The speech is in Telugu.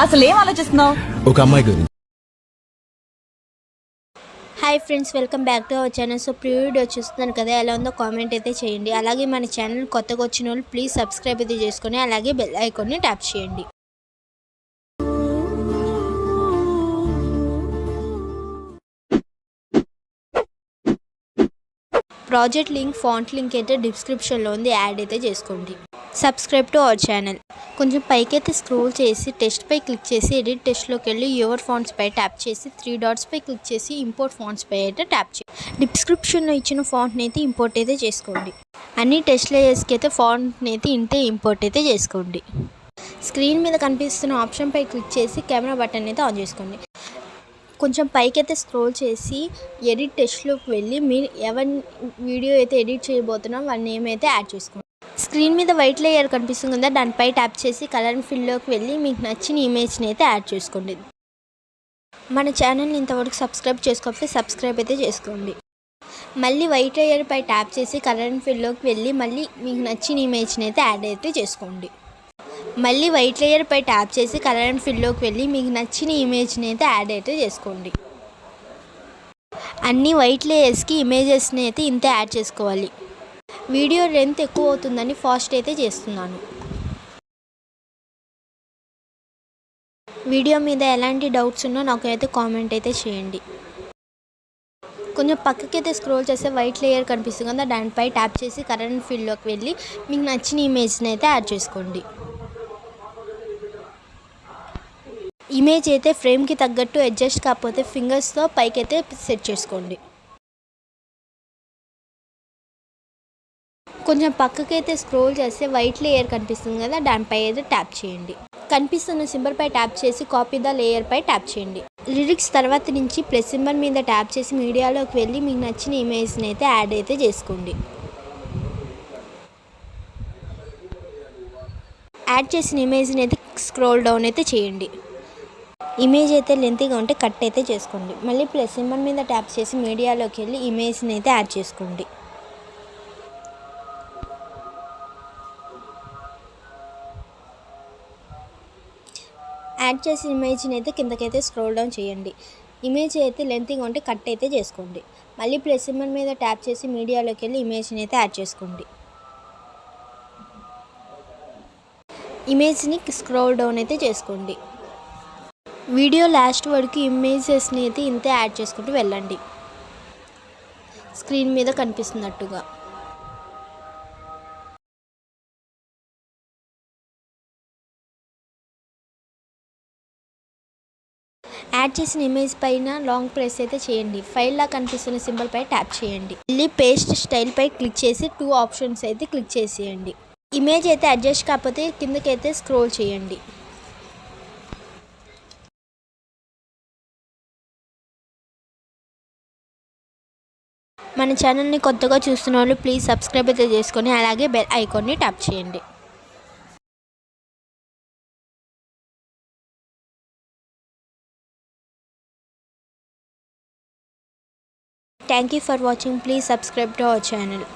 అసలు ఏం ఆలోచిస్తున్నావు? ఒక అమ్మాయి గురించి. Hi friends, welcome back to our channel. So pre video చూస్తున్నారు కదా, ఎలా ఉందో కామెంట్ అయితే చేయండి. అలాగే మన ఛానల్ కొత్తగా వచ్చిన వాళ్ళు ప్లీజ్ సబ్స్క్రైబ్ అయితే చేసుకొని అలాగే బెల్ ఐకాన్ని ట్యాప్ చేయండి. ప్రాజెక్ట్ లింక్, ఫాంట్ లింక్ అయితే డిస్క్రిప్షన్లో ఉంది, యాడ్ అయితే చేసుకోండి. Subscribe to our channel. కొంచెం పైకి అయితే స్క్రోల్ చేసి టెక్స్ట్ పై క్లిక్ చేసి ఎడిట్ టెక్స్ట్లోకి వెళ్ళి యువర్ ఫాంట్స్ పై ట్యాప్ చేసి 3 డాట్స్ పై క్లిక్ చేసి ఇంపోర్ట్ ఫాంట్స్ పై అయితే ట్యాప్ చేయండి. డిస్క్రిప్షన్లో ఇచ్చిన ఫాంట్ని అయితే ఇంపోర్ట్ అయితే చేసుకోండి. అన్ని టెక్స్ట్ లేయర్స్కి అయితే ఫాంట్ని అయితే ఇంతే ఇంపోర్ట్ అయితే చేసుకోండి. స్క్రీన్ మీద కనిపిస్తున్న ఆప్షన్ పై క్లిక్ చేసి కెమెరా బటన్ అయితే ఆన్ చేసుకోండి. కొంచెం పైకి అయితే స్క్రోల్ చేసి ఎడిట్ టెక్స్ట్లోకి వెళ్ళి మీరు ఎవరి వీడియో అయితే ఎడిట్ చేయబోతున్నాం వాళ్ళ నేమ్ అయితే యాడ్ చేసుకోండి. స్క్రీన్ మీద వైట్ లేయర్ కనిపిస్తుంది కదా, దానిపై ట్యాప్ చేసి కలర్ అండ్ ఫిల్లోకి వెళ్ళి మీకు నచ్చిన ఇమేజ్ని అయితే యాడ్ చేసుకోండి. మన ఛానల్ని ఇంతవరకు సబ్స్క్రైబ్ చేసుకోకపోతే సబ్స్క్రైబ్ అయితే చేసుకోండి. మళ్ళీ వైట్ లేయర్ పై ట్యాప్ చేసి కలర్ అండ్ ఫిల్లోకి వెళ్ళి మళ్ళీ మీకు నచ్చిన ఇమేజ్ని అయితే యాడ్ అయితే చేసుకోండి. మళ్ళీ వైట్ లేయర్ పై ట్యాప్ చేసి కలర్ అండ్ ఫిల్లోకి వెళ్ళి మీకు నచ్చిన ఇమేజ్ని అయితే యాడ్ అయితే చేసుకోండి. అన్ని వైట్ లేయర్స్కి ఇమేజెస్ని అయితే ఇంతే యాడ్ చేసుకోవాలి. వీడియో లెంత్ ఎక్కువ అవుతుందని ఫాస్ట్ అయితే చేస్తున్నాను. వీడియో మీద ఎలాంటి డౌట్స్ ఉన్నా నాకు అయితే కామెంట్ అయితే చేయండి. కొంచెం పక్కకైతే స్క్రోల్ చేస్తే వైట్ లేయర్ కనిపిస్తుంది కదా, దానిపై ట్యాప్ చేసి కలర్ అండ్ ఫిల్లోకి వెళ్ళి మీకు నచ్చిన ఇమేజ్ని అయితే యాడ్ చేసుకోండి. ఇమేజ్ అయితే ఫ్రేమ్కి తగ్గట్టు అడ్జస్ట్ కాకపోతే ఫింగర్స్తో పైకి అయితే సెట్ చేసుకోండి. కొంచెం పక్కకైతే స్క్రోల్ చేస్తే వైట్ లేయర్ కనిపిస్తుంది కదా, దానిపై అయితే ట్యాప్ చేయండి. కనిపిస్తున్న సింబల్ పై ట్యాప్ చేసి కాపీ ద లేయర్ పై ట్యాప్ చేయండి. లిరిక్స్ తర్వాత నుంచి ప్లస్ సింబల్ మీద ట్యాప్ చేసి మీడియాలోకి వెళ్ళి మీకు నచ్చిన ఇమేజ్ని అయితే యాడ్ అయితే చేసుకోండి. యాడ్ చేసిన ఇమేజ్ని అయితే స్క్రోల్ డౌన్ అయితే చేయండి. ఇమేజ్ అయితే లెంతీగా ఉంటే కట్ అయితే చేసుకోండి. మళ్ళీ ప్లస్ సింబల్ మీద ట్యాప్ చేసి మీడియాలోకి వెళ్ళి ఇమేజ్ని అయితే యాడ్ చేసుకోండి. యాడ్ చేసిన ఇమేజ్ని అయితే కిందకైతే స్క్రోల్ డౌన్ చేయండి. ఇమేజ్ అయితే లెంతీగా ఉంటే కట్ అయితే చేసుకోండి. మళ్ళీ ప్లస్ సింబల్ మీద ట్యాప్ చేసి మీడియాలోకి వెళ్ళి ఇమేజ్ని అయితే యాడ్ చేసుకోండి. ఇమేజ్ని స్క్రోల్ డౌన్ అయితే చేసుకోండి. వీడియో లాస్ట్ వరకు ఇమేజెస్ని అయితే ఇంతే యాడ్ చేసుకుంటూ వెళ్ళండి, స్క్రీన్ మీద కనిపిస్తున్నట్టుగా. యాడ్ చేసిన ఇమేజ్ పైన లాంగ్ ప్రెస్ అయితే చేయండి. ఫైల్లా కనిపిస్తున్న సింబల్ పై ట్యాప్ చేయండి. మళ్ళీ పేస్ట్ స్టైల్ పై క్లిక్ చేసి 2 ఆప్షన్స్ అయితే క్లిక్ చేసేయండి. ఇమేజ్ అయితే అడ్జస్ట్ కాకపోతే కిందకైతే స్క్రోల్ చేయండి. మన ఛానల్ని కొత్తగా చూస్తున్న వాళ్ళు ప్లీజ్ సబ్స్క్రైబ్ అయితే చేసుకొని అలాగే బెల్ ఐకాన్ని ట్యాప్ చేయండి. Thank you for watching. Please subscribe to our channel.